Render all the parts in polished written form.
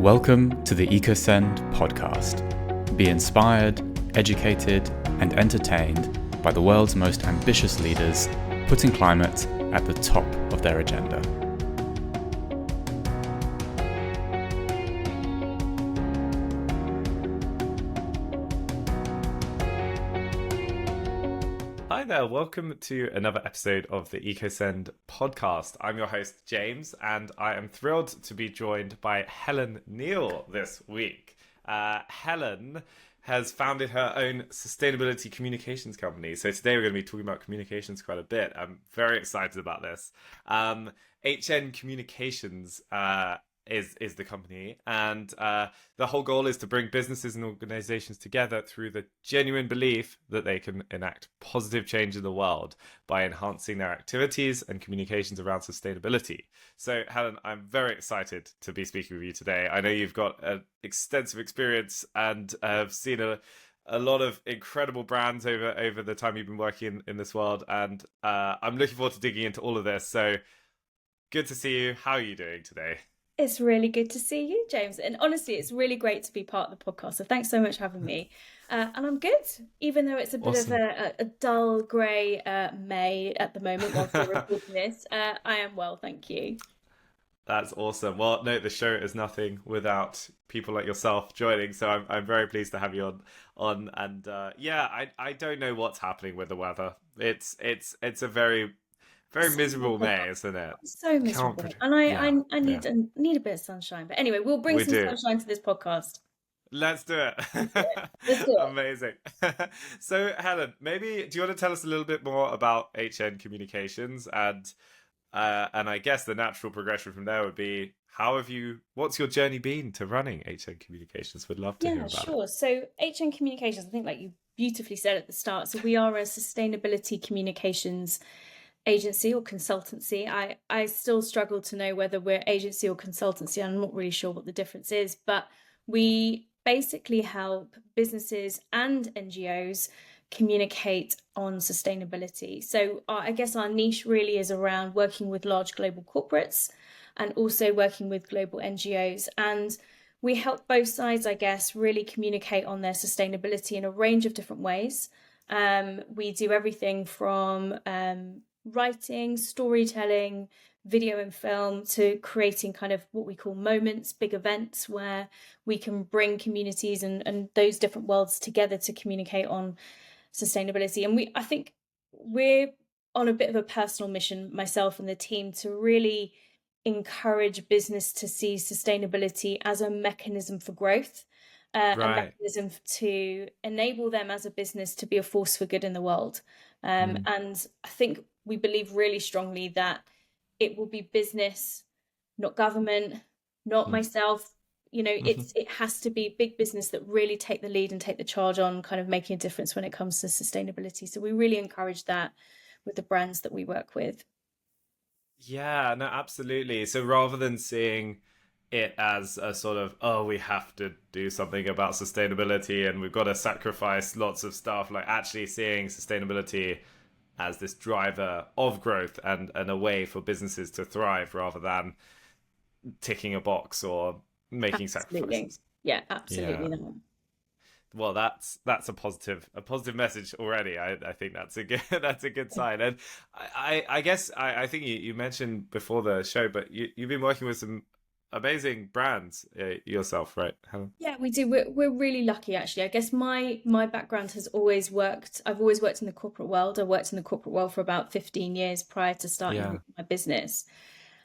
Welcome to the EcoSend podcast. Be inspired, educated, and entertained by the world's most ambitious leaders, putting climate at the top of their agenda. Hi there, welcome to another episode of the EcoSend podcast. I'm your host, James, and I am thrilled to be joined by Helen Neal this week. Helen has founded her own sustainability communications company. So today we're going to be talking about communications quite a bit. I'm very excited about this. HN Communications is the company, and the whole goal is to bring businesses and organizations together through the genuine belief that they can enact positive change in the world by enhancing their activities and communications around sustainability. So Helen, I'm very excited to be speaking with you today. I know you've got an extensive experience and have seen a lot of incredible brands over the time you've been working in this world, and I'm looking forward to digging into all of this. So good to see you. How are you doing today? It's really good to see you, James. And honestly, it's really great to be part of the podcast. So thanks so much for having me. And I'm good, even though it's a bit Awesome. of a dull grey May at the moment whilst we're recording this. I am well, thank you. That's awesome. Well, no, the show is nothing without people like yourself joining. So I'm very pleased to have you on. And I don't know what's happening with the weather. It's a very miserable May, isn't it? So miserable. And I need a bit of sunshine. But anyway, we'll bring some sunshine to this podcast. Let's do it. Let's do it. Amazing. So Helen, maybe do you want to tell us a little bit more about HN Communications, and I guess the natural progression from there would be what's your journey been to running HN Communications? Would love to hear about it. Sure. So HN Communications, I think like you beautifully said at the start, so we are a sustainability communications agency or consultancy. I still struggle to know whether we're agency or consultancy. I'm not really sure what the difference is, but we basically help businesses and NGOs communicate on sustainability. So I guess our niche really is around working with large global corporates and also working with global NGOs. And we help both sides, I guess, really communicate on their sustainability in a range of different ways. We do everything from writing, storytelling, video and film, to creating kind of what we call moments, big events where we can bring communities and those different worlds together to communicate on sustainability. And I think we're on a bit of a personal mission, myself and the team, to really encourage business to see sustainability as a mechanism for growth, a mechanism to enable them as a business to be a force for good in the world. And I think we believe really strongly that it will be business, not government, not myself. You know, it has to be big business that really take the lead and take the charge on kind of making a difference when it comes to sustainability. So we really encourage that with the brands that we work with. Yeah, no, absolutely. So rather than seeing it as a sort of, we have to do something about sustainability and we've got to sacrifice lots of stuff, like actually seeing sustainability as this driver of growth and a way for businesses to thrive rather than ticking a box or making sacrifices. Yeah, absolutely. Yeah. Well, that's a positive message already. I think that's a good sign. And I guess I think you mentioned before the show, but you've been working with some amazing brands yourself, right, Helen? Yeah, we do. We're really lucky, actually. I guess my background has always worked. I've always worked in the corporate world. I worked in the corporate world for about 15 years prior to starting my business.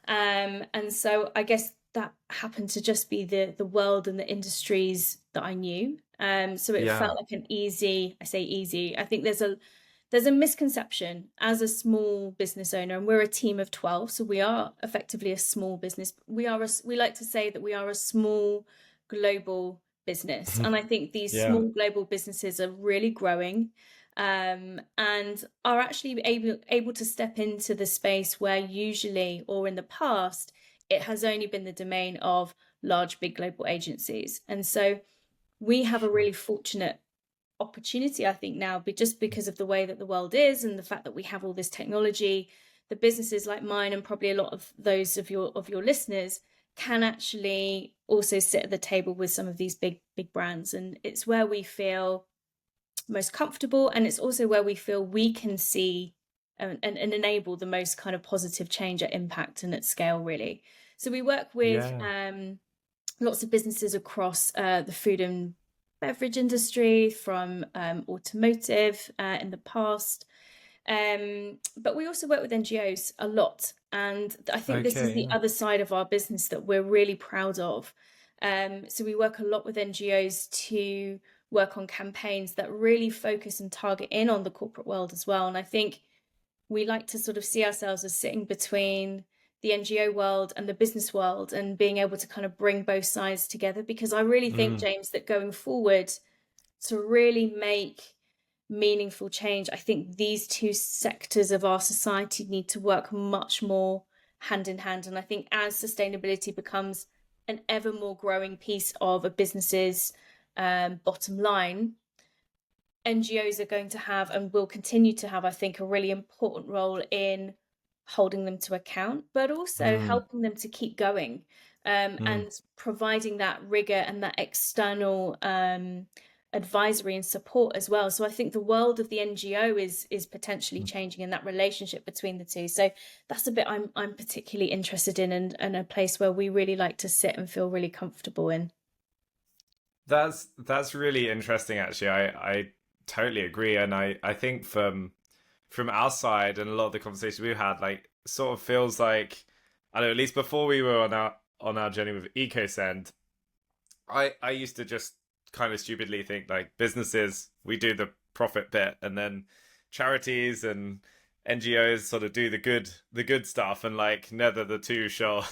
And so I guess that happened to just be the world and the industries that I knew. So it felt like an easy. I say easy. I think there's a misconception as a small business owner, and we're a team of 12, so we are effectively a small business. We like to say that we are a small global business, and I think these small global businesses are really growing, and are actually able to step into the space where usually, or in the past, it has only been the domain of large, big global agencies. And so we have a really fortunate opportunity, I think, now, but just because of the way that the world is and the fact that we have all this technology, the businesses like mine and probably a lot of those of your listeners can actually also sit at the table with some of these big brands, and it's where we feel most comfortable, and it's also where we feel we can see and enable the most kind of positive change at impact and at scale, really. So we work with lots of businesses across the food and beverage industry, from automotive in the past, but we also work with NGOs a lot, and I think this is the other side of our business that we're really proud of. So we work a lot with NGOs to work on campaigns that really focus and target in on the corporate world as well. And I think we like to sort of see ourselves as sitting between the NGO world and the business world, and being able to kind of bring both sides together, because I really think, James, that going forward, to really make meaningful change, I think these two sectors of our society need to work much more hand in hand. And I think as sustainability becomes an ever more growing piece of a business's bottom line, NGOs are going to have, and will continue to have, I think, a really important role in holding them to account, but also helping them to keep going, and providing that rigor and that external advisory and support as well. So I think the world of the NGO is potentially changing, in that relationship between the two. So that's a bit I'm particularly interested in, and a place where we really like to sit and feel really comfortable in. That's really interesting, actually. I totally agree, and I think from our side and a lot of the conversations we've had, like, sort of feels like, I don't know, at least before we were on our journey with EcoSend, I used to just kind of stupidly think, like, businesses, we do the profit bit, and then charities and NGOs sort of do the good stuff, and like neither the two shall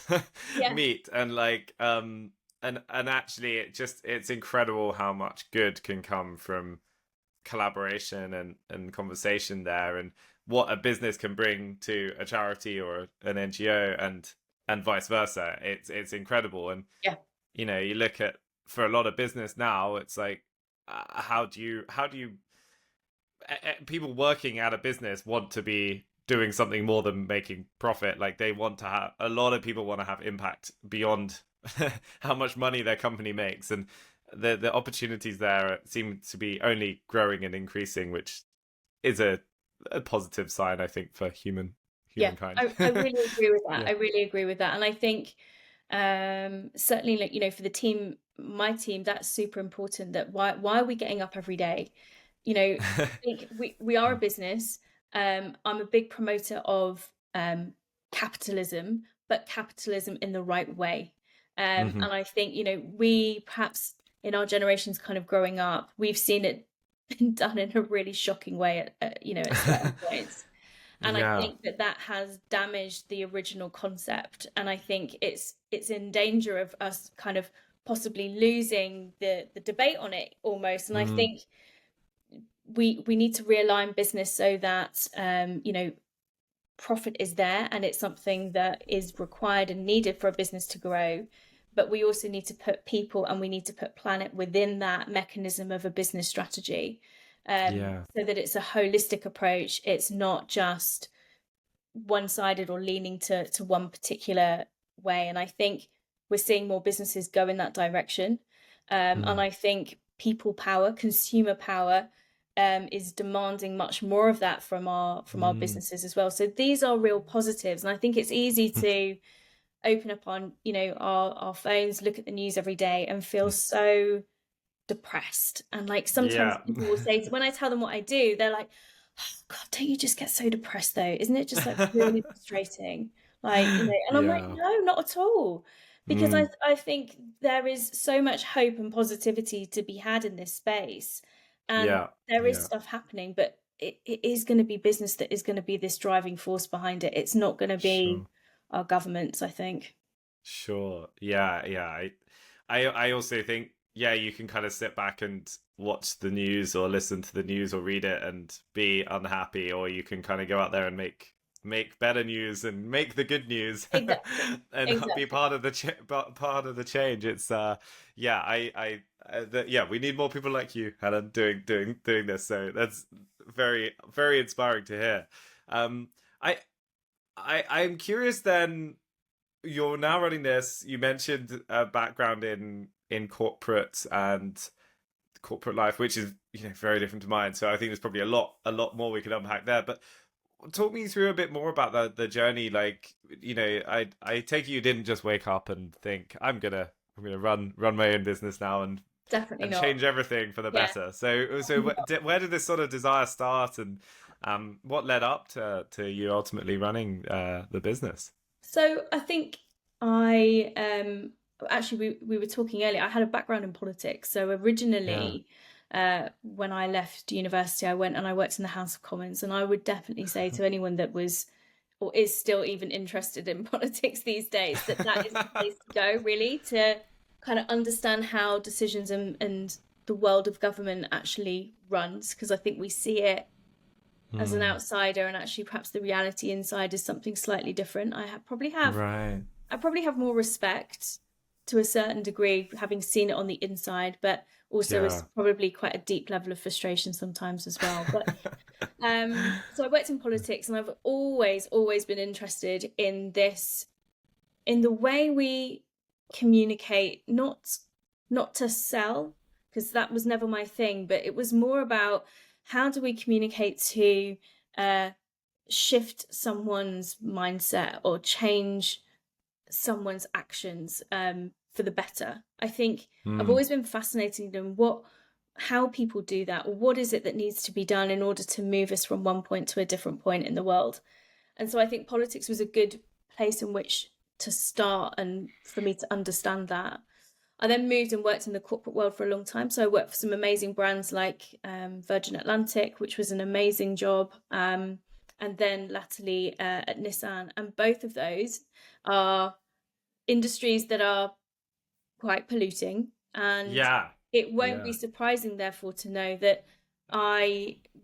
meet. And like and actually it's incredible how much good can come from collaboration and conversation there, and what a business can bring to a charity or an NGO, and vice versa. It's incredible. And you know, you look at, for a lot of business now, it's like, how do you people working at a business want to be doing something more than making profit. Like, they want to have, a lot of people want to have impact beyond how much money their company makes, and the opportunities there seem to be only growing and increasing, which is a positive sign, I think, for humankind. I really agree with that. I really agree with that. And I think certainly, like, you know, for the team, my team, that's super important. That why are we getting up every day? You know, I think we are a business. I'm a big promoter of capitalism, but capitalism in the right way. And I think, you know, we perhaps in our generations kind of growing up, we've seen it done in a really shocking way at you know, at certain points. And I think that has damaged the original concept. And I think it's in danger of us kind of possibly losing the debate on it almost. And I think we need to realign business so that you know, profit is there, and it's something that is required and needed for a business to grow. But we also need to put people, and we need to put planet within that mechanism of a business strategy, so that it's a holistic approach. It's not just one-sided or leaning to one particular way. And I think we're seeing more businesses go in that direction. And I think people power, consumer power, is demanding much more of that from our businesses as well. So these are real positives. And I think it's easy to open up on, you know, our phones, look at the news every day and feel so depressed. And like, sometimes people will say, when I tell them what I do, they're like, oh God, don't you just get so depressed though? Isn't it just like really frustrating? Like, you know, and I'm like, no, not at all. Because I think there is so much hope and positivity to be had in this space. And there is stuff happening, but it is going to be business that is going to be this driving force behind it. It's not going to be our governments, I think. Sure. Yeah. I also think, you can kind of sit back and watch the news or listen to the news or read it and be unhappy, or you can kind of go out there and make better news and make the good news. Exactly. And be part of the change. It's we need more people like you, Helen, doing this. So that's very, very inspiring to hear. I'm curious then, you're now running this. You mentioned a background in corporate and corporate life, which is very different to mine. So I think there's probably a lot more we could unpack there. But talk me through a bit more about the journey. Like, I take it you didn't just wake up and think I'm gonna run my own business now Definitely and not. change everything for the Yeah. better. So where did this sort of desire start, and what led up to you ultimately running the business? So I think I actually we were talking earlier. I had a background in politics. So Yeah. originally, when I left university, I went and I worked in the House of Commons. And I would definitely say to anyone that was or is still even interested in politics these days that that is the place to go, really, to kind of understand how decisions and the world of government actually runs. Because I think we see it as an Hmm. outsider, and actually perhaps the reality inside is something slightly different. Right. I probably have more respect to a certain degree having seen it on the inside, but also it's Yeah. probably quite a deep level of frustration sometimes as well. But so I worked in politics, and I've always been interested in this, in the way we communicate, not to sell, because that was never my thing, but it was more about how do we communicate to uh, shift someone's mindset or change someone's actions for the better. I think I've Hmm. always been fascinated in how people do that, or what is it that needs to be done in order to move us from one point to a different point in the world. And so I think politics was a good place in which to start and for me to understand that. I then moved and worked in the corporate world for a long time. So I worked for some amazing brands like Virgin Atlantic, which was an amazing job. And then latterly at Nissan. And both of those are industries that are quite polluting. And Yeah. it won't be Yeah. surprising, therefore, to know that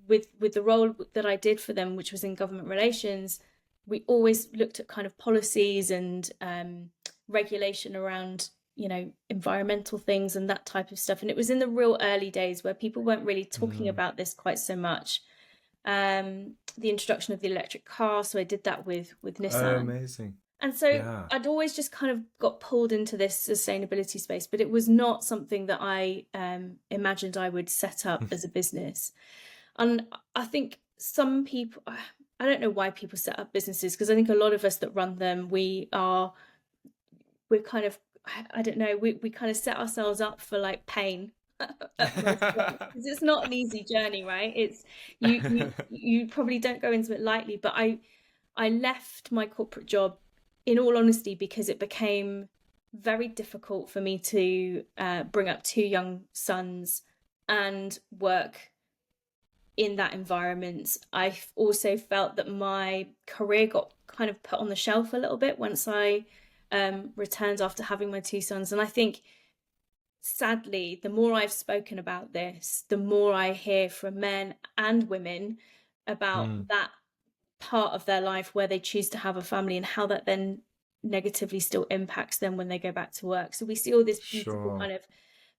with the role that I did for them, which was in government relations, we always looked at kind of policies and regulation around environmental things and that type of stuff. And it was in the real early days where people weren't really talking Mm. about this quite so much. The introduction of the electric car, so I did that with Oh, Nissan. amazing. And so Yeah. I'd always just kind of got pulled into this sustainability space, but it was not something that I imagined I would set up as a business. And I think some people, I don't know why people set up businesses, because I think a lot of us that run them, we're kind of, I don't know, we kind of set ourselves up for like pain at most points, because it's not an easy journey, right? It's you probably don't go into it lightly, but I left my corporate job, in all honesty, because it became very difficult for me to bring up two young sons and work in that environment. I also felt that my career got kind of put on the shelf a little bit once I returned after having my two sons. And I think, sadly, the more I've spoken about this, the more I hear from men and women about Mm. that part of their life where they choose to have a family, and how that then negatively still impacts them when they go back to work. So we see all this beautiful Sure. kind of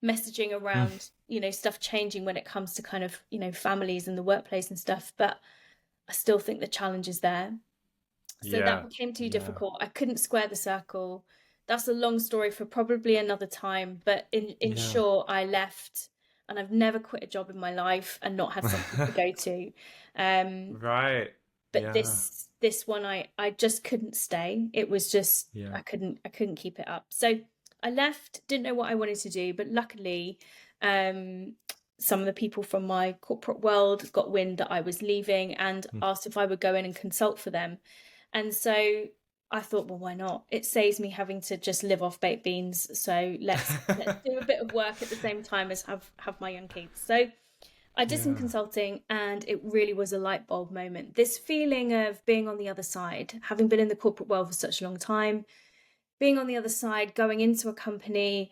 messaging Mm. around, stuff changing when it comes to kind of, families and the workplace and stuff, but I still think the challenge is there. So that Yeah. became too Yeah. difficult. I couldn't square the circle. That's a long story for probably another time, but in Yeah. short, I left, and I've never quit a job in my life and not had something to go to. Um, Right. but Yeah. this one, I just couldn't stay. It was just, Yeah. I couldn't keep it up. So I left, didn't know what I wanted to do, but luckily some of the people from my corporate world got wind that I was leaving and Mm. asked if I would go in and consult for them. And so I thought, well, why not? It saves me having to just live off baked beans. So let's do a bit of work at the same time as have my young kids. So I did some Yeah. consulting, and it really was a light bulb moment. This feeling of being on the other side, having been in the corporate world for such a long time, being on the other side, going into a company,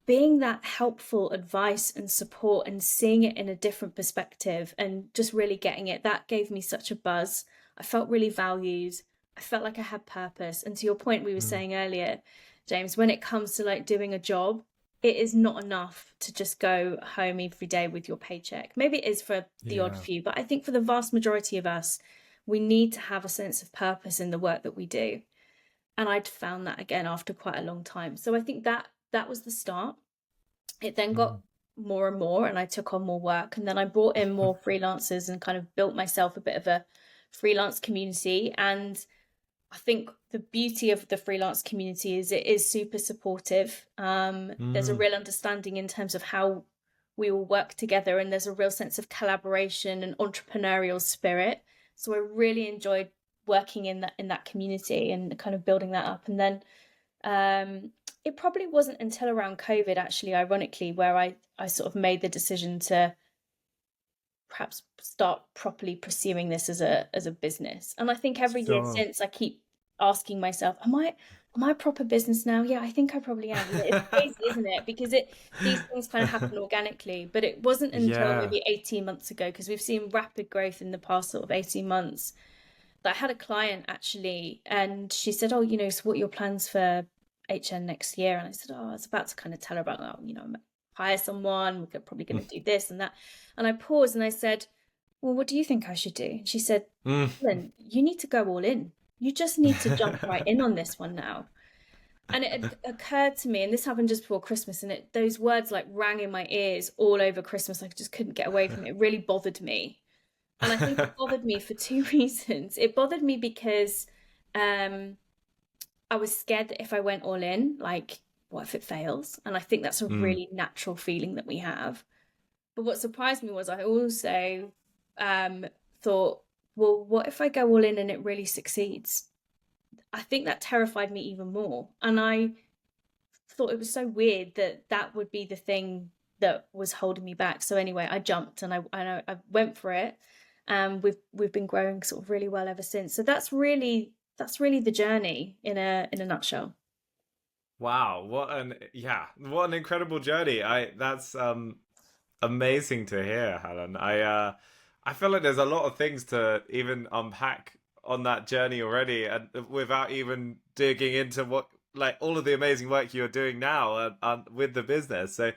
being that helpful advice and support and seeing it in a different perspective and just really getting it, that gave me such a buzz. I felt really valued. I felt like I had purpose. And to your point we were Mm. saying earlier, James, when it comes to like doing a job, it is not enough to just go home every day with your paycheck. Maybe it is for the odd Yeah. few, but I think for the vast majority of us, we need to have a sense of purpose in the work that we do. And I'd found that again after quite a long time. So I think that was the start. It then got more and more, and I took on more work, and then I brought in more freelancers and kind of built myself a bit of a freelance community. And I think the beauty of the freelance community is it is super supportive. There's a real understanding in terms of how we all work together, and there's a real sense of collaboration and entrepreneurial spirit. So I really enjoyed working in that community and kind of building that up. And then it probably wasn't until around COVID, actually, ironically, where I sort of made the decision to perhaps start properly pursuing this as a business. And I think every year since, I keep asking myself, am I a proper business now? Yeah, I think I probably am. It's crazy, isn't it? Because these things kind of happen organically. But it wasn't until maybe 18 months ago, because we've seen rapid growth in the past sort of 18 months, that I had a client actually, and she said, oh, so what are your plans for HN next year? And I said, oh, I was about to kind of tell her about, hire someone, we're probably going to do this and that. And I paused and I said, well, what do you think I should do? And she said, Helen, you need to go all in. You just need to jump right in on this one now. And it occurred to me, and this happened just before Christmas, and those words like rang in my ears all over Christmas. I just couldn't get away from it. It really bothered me. And I think it bothered me for two reasons. It bothered me because I was scared that if I went all in, like, what if it fails? And I think that's a really natural feeling that we have. But what surprised me was I also thought, well, what if I go all in and it really succeeds? I think that terrified me even more. And I thought it was so weird that would be the thing that was holding me back. So anyway, I jumped and I went for it. We've been growing sort of really well ever since. So that's really the journey in a nutshell. Wow, what an incredible journey. That's amazing to hear, Helen. I feel like there's a lot of things to even unpack on that journey already, and without even digging into what, like, all of the amazing work you're doing now with the business. So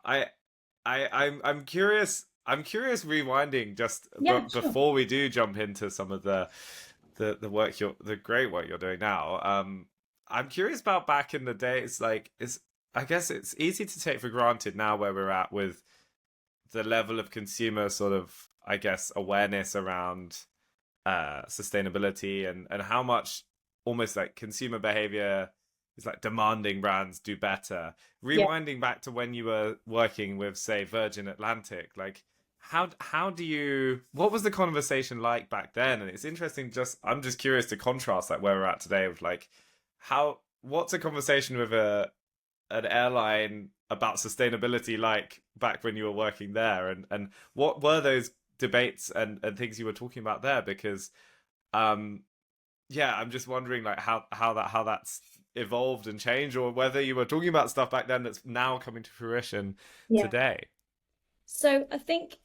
I'm curious. I'm curious, rewinding just Sure. before we do jump into some of the work the great work you're doing now. I'm curious about back in the days. Like, I guess it's easy to take for granted now where we're at with the level of consumer sort of, I guess, awareness around sustainability and how much almost like consumer behavior is like demanding brands do better. Rewinding back to when you were working with, say, Virgin Atlantic, like what was the conversation like back then? And it's interesting, I'm just curious to contrast like where we're at today with like what's a conversation with an airline about sustainability like back when you were working there, and what were those debates and things you were talking about there? Because I'm just wondering like how that's evolved and changed, or whether you were talking about stuff back then that's now coming to fruition today. So I think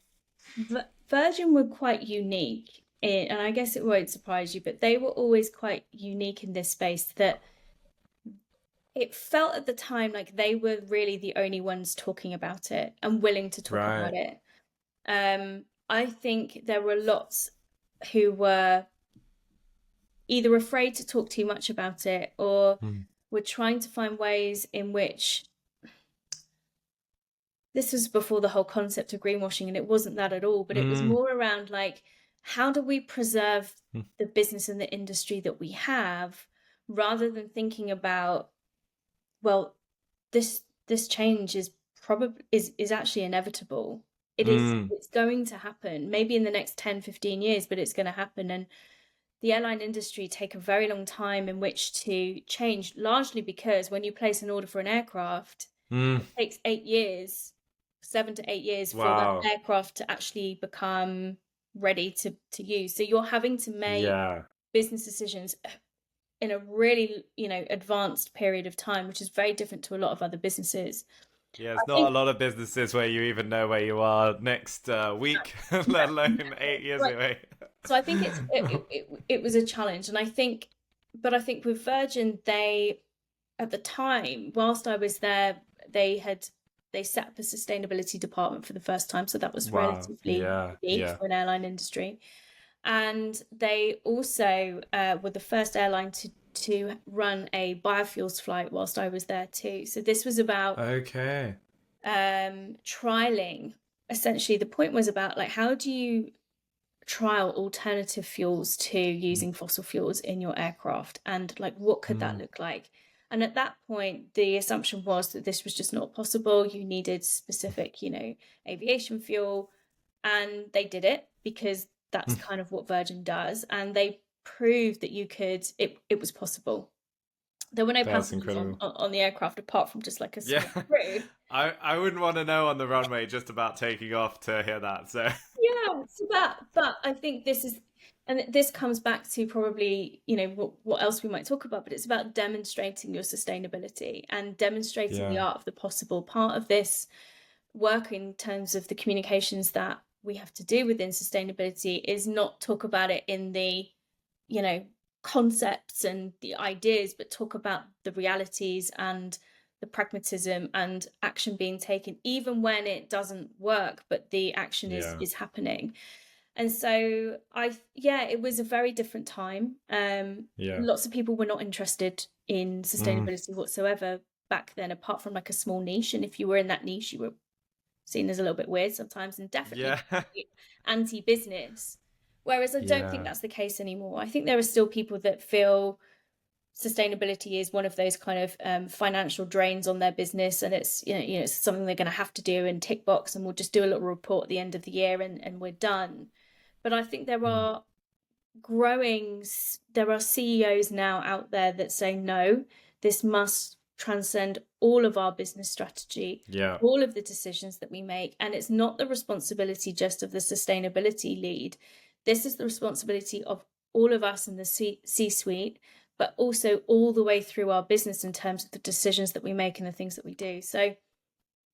Virgin were quite unique and I guess it won't surprise you, but they were always quite unique in this space, that it felt at the time like they were really the only ones talking about it and willing to talk about it. I think there were lots who were either afraid to talk too much about it or were trying to find ways in which, this was before the whole concept of greenwashing, and it wasn't that at all, but it was more around like, how do we preserve the business and the industry that we have, rather than thinking about, well, this change is actually inevitable. It's going to happen, maybe in the next 10, 15 years, but it's going to happen. And the airline industry take a very long time in which to change, largely because when you place an order for an aircraft, it takes 7 to 8 years for that aircraft to actually become ready to use. So you're having to make business decisions in a really, advanced period of time, which is very different to a lot of other businesses. Yeah, it's not a lot of businesses where you even know where you are next week, let alone 8 years away. So I think it was a challenge, and I think with Virgin, they, at the time, whilst I was there, they set up a sustainability department for the first time, so that was relatively unique for an airline industry. And they also were the first airline to run a biofuels flight whilst I was there too. So this was about trialing. Essentially, the point was about like, how do you trial alternative fuels to using fossil fuels in your aircraft, and like what could that look like? And at that point the assumption was that this was just not possible. You needed specific, aviation fuel, and they did it because that's kind of what Virgin does, and they proved that it was possible. There were no passengers on the aircraft apart from just like a small crew. I wouldn't want to know on the runway just about taking off to hear that. So but I think this comes back to probably, what else we might talk about, but it's about demonstrating your sustainability and demonstrating the art of the possible. Part of this work in terms of the communications that we have to do within sustainability is not talk about it in the, concepts and the ideas, but talk about the realities and the pragmatism and action being taken, even when it doesn't work, but the action is happening. And so it was a very different time. Lots of people were not interested in sustainability whatsoever back then, apart from like a small niche. And if you were in that niche, you were seen as a little bit weird sometimes, and definitely anti-business. Whereas I don't think that's the case anymore. I think there are still people that feel sustainability is one of those kind of financial drains on their business, and it's it's something they're going to have to do and tick box, and we'll just do a little report at the end of the year and we're done. But I think there are CEOs now out there that say, no, this must transcend all of our business strategy, all of the decisions that we make. And it's not the responsibility just of the sustainability lead. This is the responsibility of all of us in the C-suite, but also all the way through our business in terms of the decisions that we make and the things that we do. So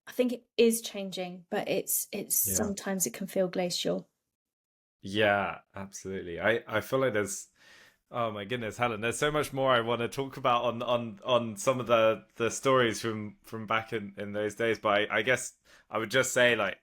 I think it is changing, but it's sometimes it can feel glacial. Yeah, absolutely. I feel like there's, oh my goodness, Helen, there's so much more I want to talk about on some of the stories from back in those days. But I guess I would just say, like,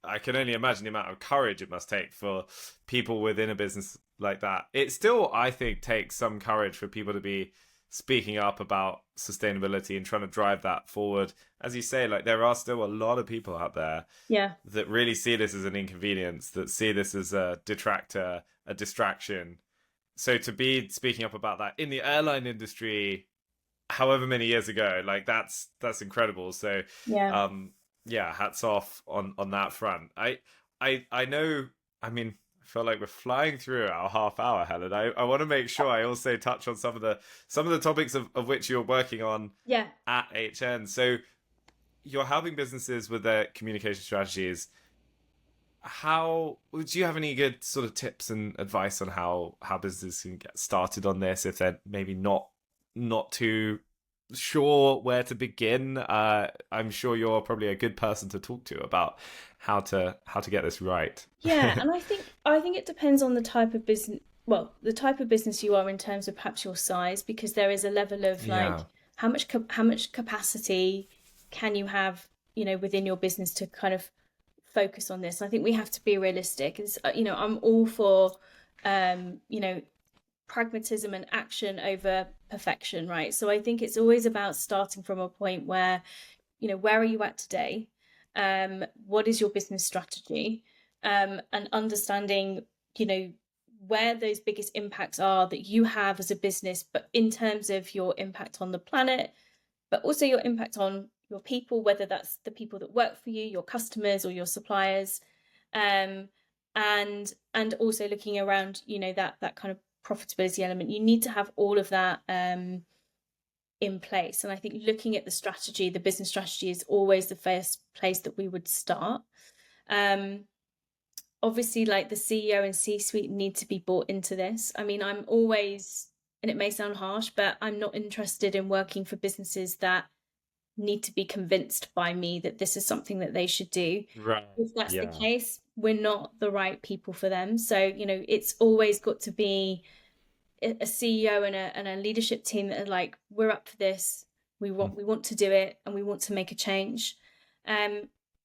I can only imagine the amount of courage it must take for people within a business like that. It still, I think, takes some courage for people to be speaking up about sustainability and trying to drive that forward. As you say, like, there are still a lot of people out there that really see this as an inconvenience, that see this as a detractor, a distraction. So to be speaking up about that in the airline industry, however many years ago, like, that's incredible. So hats off on that front. I know, I mean, I feel like we're flying through our half hour, Helen. I want to make sure I also touch on some of the topics of which you're working on at HN. So you're helping businesses with their communication strategies. How do you have any good sort of tips and advice on how businesses can get started on this if they're maybe not too sure where to begin? I'm sure you're probably a good person to talk to about how to get this right. And I think it depends on the type of business. Well, the type of business you are in terms of perhaps your size, because there is a level of like how much capacity can you have, within your business to kind of focus on this. And I think we have to be realistic. It's, I'm all for pragmatism and action over perfection, right? So I think it's always about starting from a point where, where are you at today? What is your business strategy? And understanding, where those biggest impacts are that you have as a business, but in terms of your impact on the planet, but also your impact on your people, whether that's the people that work for you, your customers or your suppliers, and also looking around, that kind of profitability element. You need to have all of that in place. And I think looking at the strategy, the business strategy, is always the first place that we would start. Obviously, like, the CEO and C-suite need to be bought into this. I mean, I'm always, and it may sound harsh, but I'm not interested in working for businesses that need to be convinced by me that this is something that they should do. Right. If that's the case, we're not the right people for them. So, it's always got to be a CEO and a leadership team that are like, we're up for this. We want to do it, and we want to make a change.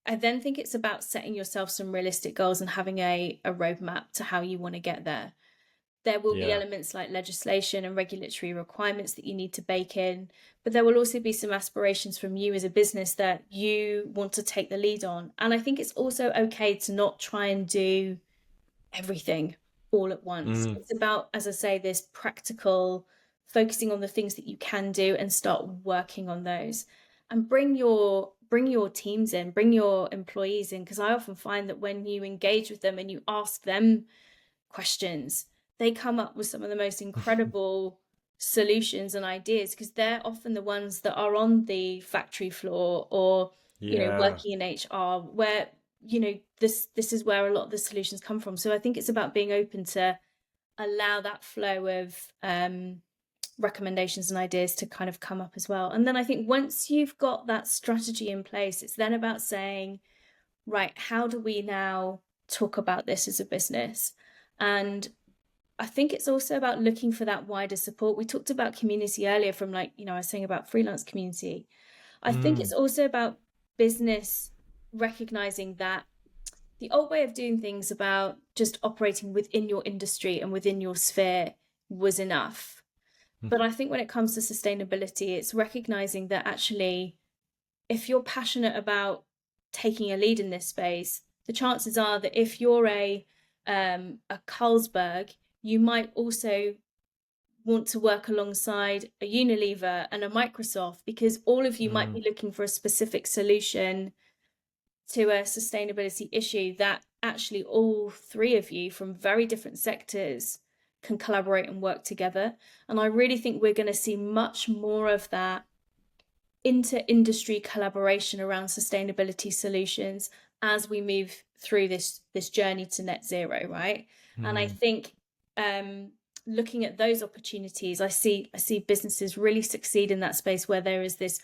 I then think it's about setting yourself some realistic goals and having a roadmap to how you want to get there. There will be Yeah. elements like legislation and regulatory requirements that you need to bake in, but there will also be some aspirations from you as a business that you want to take the lead on. And I think it's also okay to not try and do everything all at once. Mm. It's about, as I say, this practical focusing on the things that you can do and start working on those. And bring your teams in, bring your employees in, because I often find that when you engage with them and you ask them questions, they come up with some of the most incredible solutions and ideas, because they're often the ones that are on the factory floor or Yeah. working in HR, where this is where a lot of the solutions come from. So I think it's about being open to allow that flow of recommendations and ideas to kind of come up as well. And then I think once you've got that strategy in place, it's then about saying, right, how do we now talk about this as a business? And I think it's also about looking for that wider support. We talked about community earlier, from I was saying about freelance community. I think it's also about business recognizing that the old way of doing things, about just operating within your industry and within your sphere, was enough. But I think when it comes to sustainability, it's recognizing that actually, if you're passionate about taking a lead in this space, the chances are that if you're a Carlsberg, you might also want to work alongside a Unilever and a Microsoft, because all of you might be looking for a specific solution to a sustainability issue that actually all three of you from very different sectors can collaborate and work together. And I really think we're going to see much more of that inter-industry collaboration around sustainability solutions as we move through this journey to net zero, right? And I think looking at those opportunities, I see businesses really succeed in that space where there is this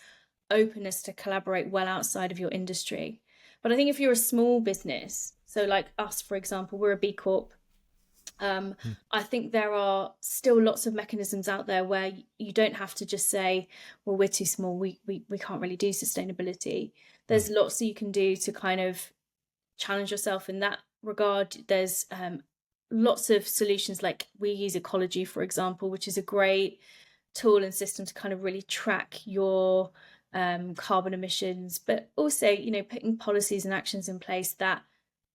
openness to collaborate well outside of your industry. But I think if you're a small business, so like us, for example, we're a B Corp. I think there are still lots of mechanisms out there where you don't have to just say, well, we're too small, we can't really do sustainability. There's lots that you can do to kind of challenge yourself in that regard. There's lots of solutions, like we use Ecology, for example, which is a great tool and system to kind of really track your carbon emissions, but also, putting policies and actions in place that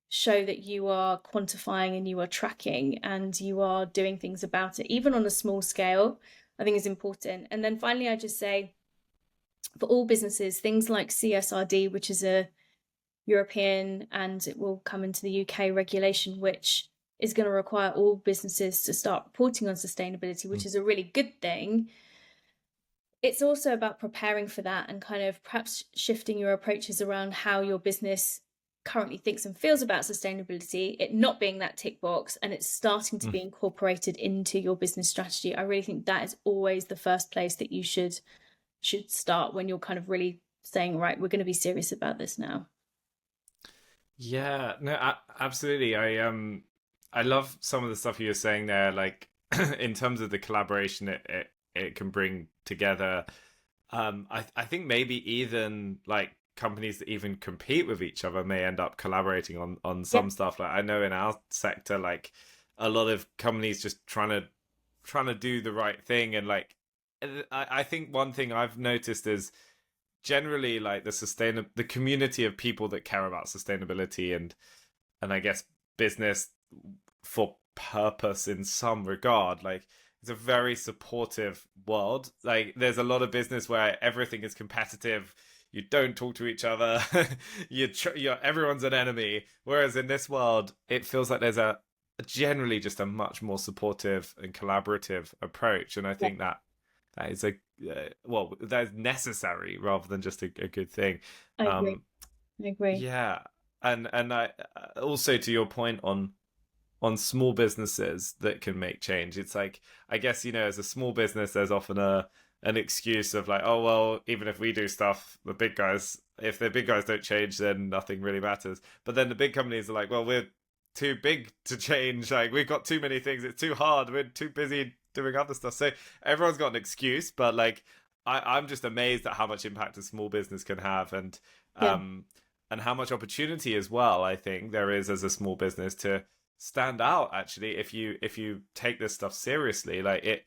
show that you are quantifying and you are tracking and you are doing things about it, even on a small scale, I think is important. And then finally, I just say, for all businesses, things like CSRD, which is a European, and it will come into the UK regulation, which is going to require all businesses to start reporting on sustainability, which is a really good thing. It's also about preparing for that and kind of perhaps shifting your approaches around how your business currently thinks and feels about sustainability, it not being that tick box, and it's starting to be incorporated into your business strategy. I really think that is always the first place that you should start when you're kind of really saying, right, we're going to be serious about this now. Yeah, no, absolutely. I love some of the stuff you were saying there, like in terms of the collaboration it can bring together. I think maybe even like companies that even compete with each other may end up collaborating on some stuff. Like I know in our sector, like a lot of companies just trying to do the right thing, and like I think one thing I've noticed is generally like the community of people that care about sustainability and I guess business for purpose in some regard, like it's a very supportive world. Like there's a lot of business where everything is competitive, you don't talk to each other, you're everyone's an enemy, whereas in this world it feels like there's a generally just a much more supportive and collaborative approach. And I think that is that is necessary rather than just a good thing. I agree. Yeah. And I also, to your point on small businesses that can make change, it's like, I guess, as a small business there's often an excuse of like, oh well, even if we do stuff, if the big guys don't change, then nothing really matters. But then the big companies are like, well, we're too big to change, like we've got too many things, it's too hard, we're too busy doing other stuff. So everyone's got an excuse, but like I'm just amazed at how much impact a small business can have, and how much opportunity as well I think there is as a small business to stand out actually if you take this stuff seriously. Like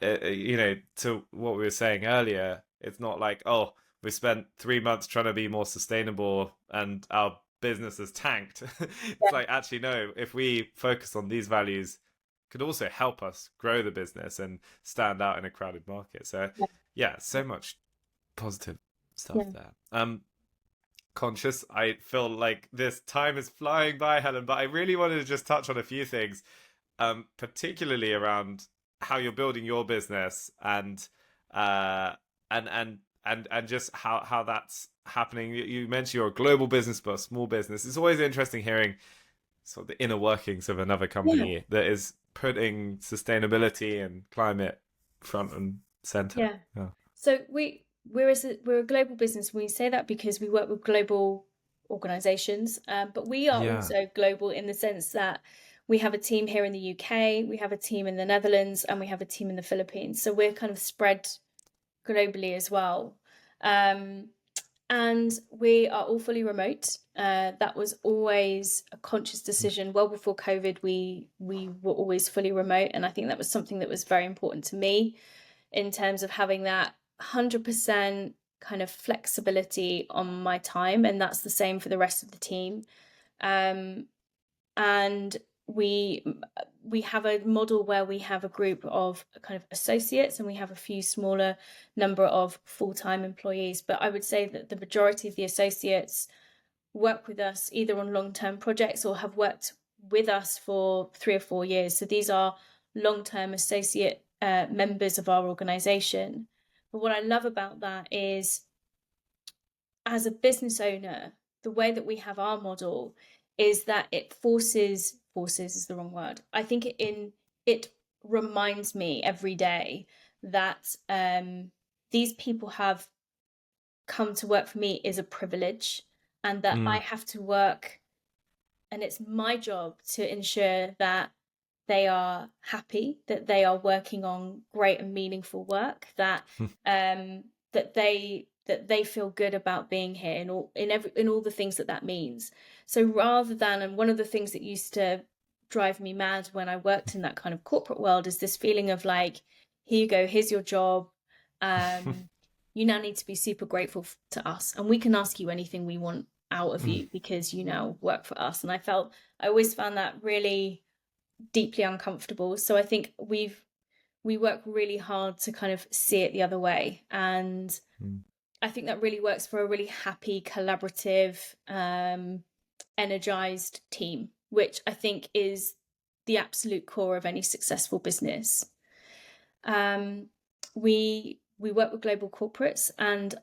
to what we were saying earlier, it's not like, oh, we spent 3 months trying to be more sustainable and our business has tanked. It's like, actually, no, if we focus on these values, could also help us grow the business and stand out in a crowded market. So yeah, so much positive stuff there. Conscious, I feel like this time is flying by, Helen, but I really wanted to just touch on a few things, particularly around how you're building your business and just how that's happening. You mentioned you're a global business but a small business. It's always interesting hearing sort of the inner workings of another company that is putting sustainability and climate front and center. So we're a global business. We say that because we work with global organizations, but we are also global in the sense that we have a team here in the UK, we have a team in the Netherlands, and we have a team in the Philippines. So we're kind of spread globally as well. And we are all fully remote. That was always a conscious decision. Well before COVID, we were always fully remote. And I think that was something that was very important to me in terms of having that 100% kind of flexibility on my time. And that's the same for the rest of the team. And we have a model where we have a group of kind of associates and we have a few smaller number of full-time employees. But I would say that the majority of the associates work with us either on long-term projects or have worked with us for 3 or 4 years. So these are long-term associate members of our organization. But what I love about that is, as a business owner, the way that we have our model is that it forces is the wrong word. I think it reminds me every day that these people have come to work for me is a privilege, and that I have to work, and it's my job to ensure that they are happy, that they are working on great and meaningful work, that that they feel good about being here, in all the things that means. So rather than, and one of the things that used to drive me mad when I worked in that kind of corporate world is this feeling of like, here you go, here's your job. You now need to be super grateful to us, and we can ask you anything we want out of you because you now work for us. And I always found that really deeply uncomfortable. So I think we work really hard to kind of see it the other way. And I think that really works for a really happy, collaborative, energized team, which I think is the absolute core of any successful business. We work with global corporates, and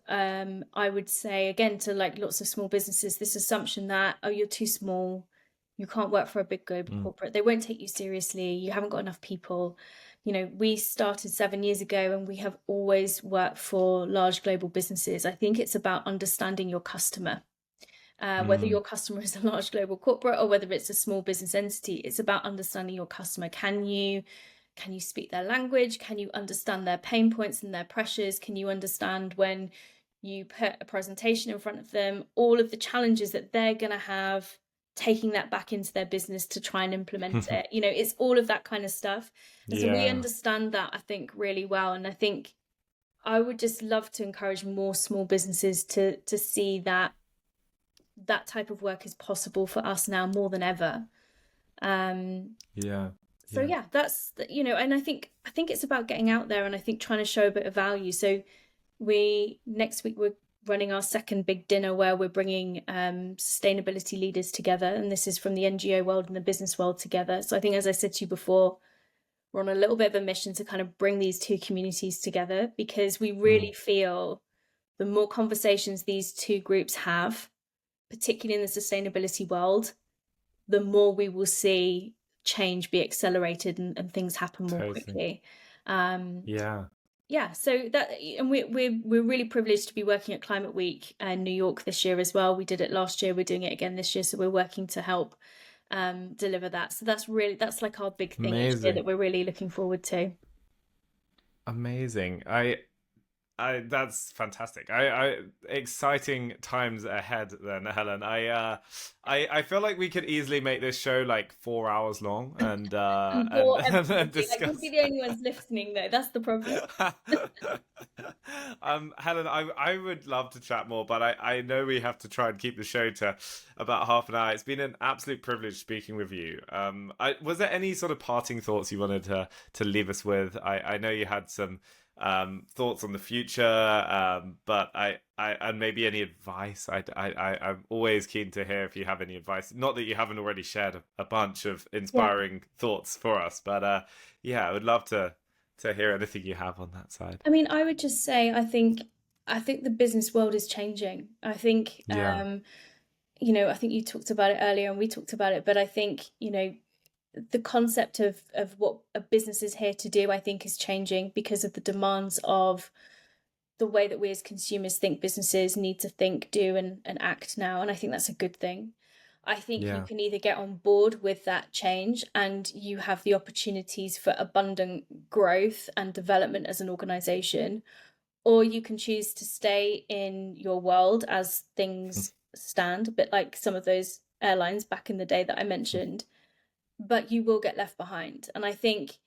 I would say, again, to like lots of small businesses, this assumption that, oh, you're too small, you can't work for a big global corporate, they won't take you seriously, you haven't got enough people. You know, we started 7 years ago and we have always worked for large global businesses. I think it's about understanding your customer. Whether your customer is a large global corporate or whether it's a small business entity, it's about understanding your customer. Can you speak their language? Can you understand their pain points and their pressures? Can you understand when you put a presentation in front of them, all of the challenges that they're going to have, taking that back into their business to try and implement it? You know, it's all of that kind of stuff. And so we understand that, I think, really well. And I think I would just love to encourage more small businesses to see that type of work is possible for us now more than ever. So yeah, that's, you know, and I think it's about getting out there, and I think trying to show a bit of value. So next week we're running our second big dinner where we're bringing sustainability leaders together, and this is from the NGO world and the business world together. So I think, as I said to you before, we're on a little bit of a mission to kind of bring these two communities together, because we really feel the more conversations these two groups have, particularly in the sustainability world, the more we will see change be accelerated and things happen more quickly. So that, and we're really privileged to be working at Climate Week in New York this year as well. We did it last year, we're doing it again this year, so we're working to help deliver that. So that's like our big thing each year that we're really looking forward to. Amazing. That's fantastic. I exciting times ahead then, Helen. I feel like we could easily make this show like 4 hours long And and, bore and everybody. Like, we'll discuss. be the only ones listening, though. That's the problem. Helen, I would love to chat more, but I know we have to try and keep the show to about half an hour. It's been an absolute privilege speaking with you. Was there any sort of parting thoughts you wanted to leave us with? I know you had some thoughts on the future, but I and maybe any advice. I'm always keen to hear if you have any advice. Not that you haven't already shared a bunch of inspiring thoughts for us, but yeah, I would love to hear anything you have on that side. I mean, I would just say I think the business world is changing. I think Yeah, I think you talked about it earlier and we talked about it, but I think, the concept of what a business is here to do, I think, is changing because of the demands of the way that we as consumers think businesses need to think, do, and act now. And I think that's a good thing. I think you yeah, can either get on board with that change and you have the opportunities for abundant growth and development as an organization, or you can choose to stay in your world as things stand, a bit like some of those airlines back in the day that I mentioned, but you will get left behind. And I think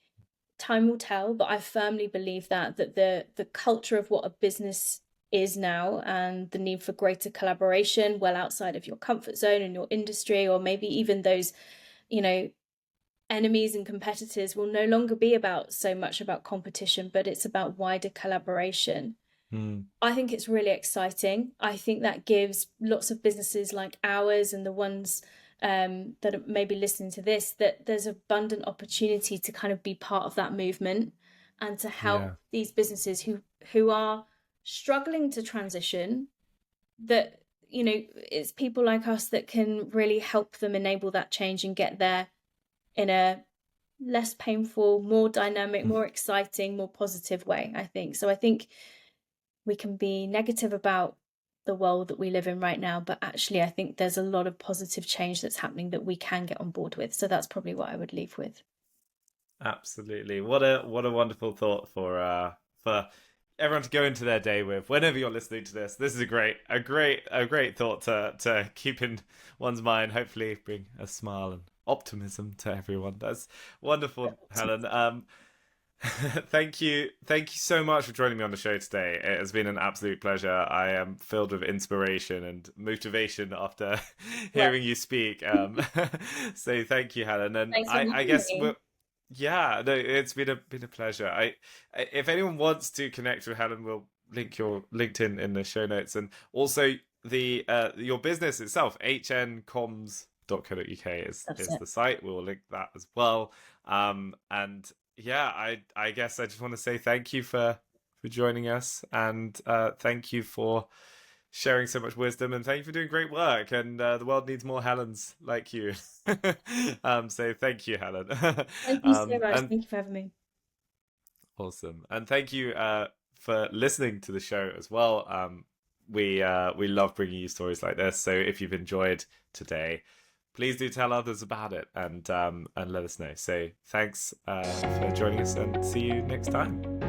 time will tell, but I firmly believe that the culture of what a business is now and the need for greater collaboration well outside of your comfort zone in your industry, or maybe even those, you know, enemies and competitors, will no longer be about so much about competition, but it's about wider collaboration. mm, I think it's really exciting. I think that gives lots of businesses like ours and the ones that are maybe listening to this, that there's abundant opportunity to kind of be part of that movement and to help yeah, these businesses who are struggling to transition, that it's people like us that can really help them enable that change and get there in a less painful, more dynamic, more exciting, more positive way, I think. So I think we can be negative about the world that we live in right now, but actually I think there's a lot of positive change that's happening that we can get on board with. So that's probably what I would leave with. absolutely. What a wonderful thought for everyone to go into their day with. Whenever you're listening to this, this is a great thought to keep in one's mind. Hopefully, bring a smile and optimism to everyone. That's wonderful, Helen. Thank you so much for joining me on the show today. It has been an absolute pleasure. I am filled with inspiration and motivation after Well, hearing you speak. So thank you, Helen. And thanks for I having guess me. yeah, no, it's been a pleasure. If anyone wants to connect with Helen, we'll link your LinkedIn in the show notes, and also the your business itself, hncoms.co.uk That's is it. the site. We'll link that as well. And yeah, I guess I just want to say thank you for joining us, and thank you for sharing so much wisdom, and thank you for doing great work. And the world needs more Helens like you. So thank you, Helen. Thank you so much. And Thank you for having me. awesome, and thank you for listening to the show as well. We love bringing you stories like this. So if you've enjoyed today, please do tell others about it, and let us know. So thanks for joining us, and see you next time.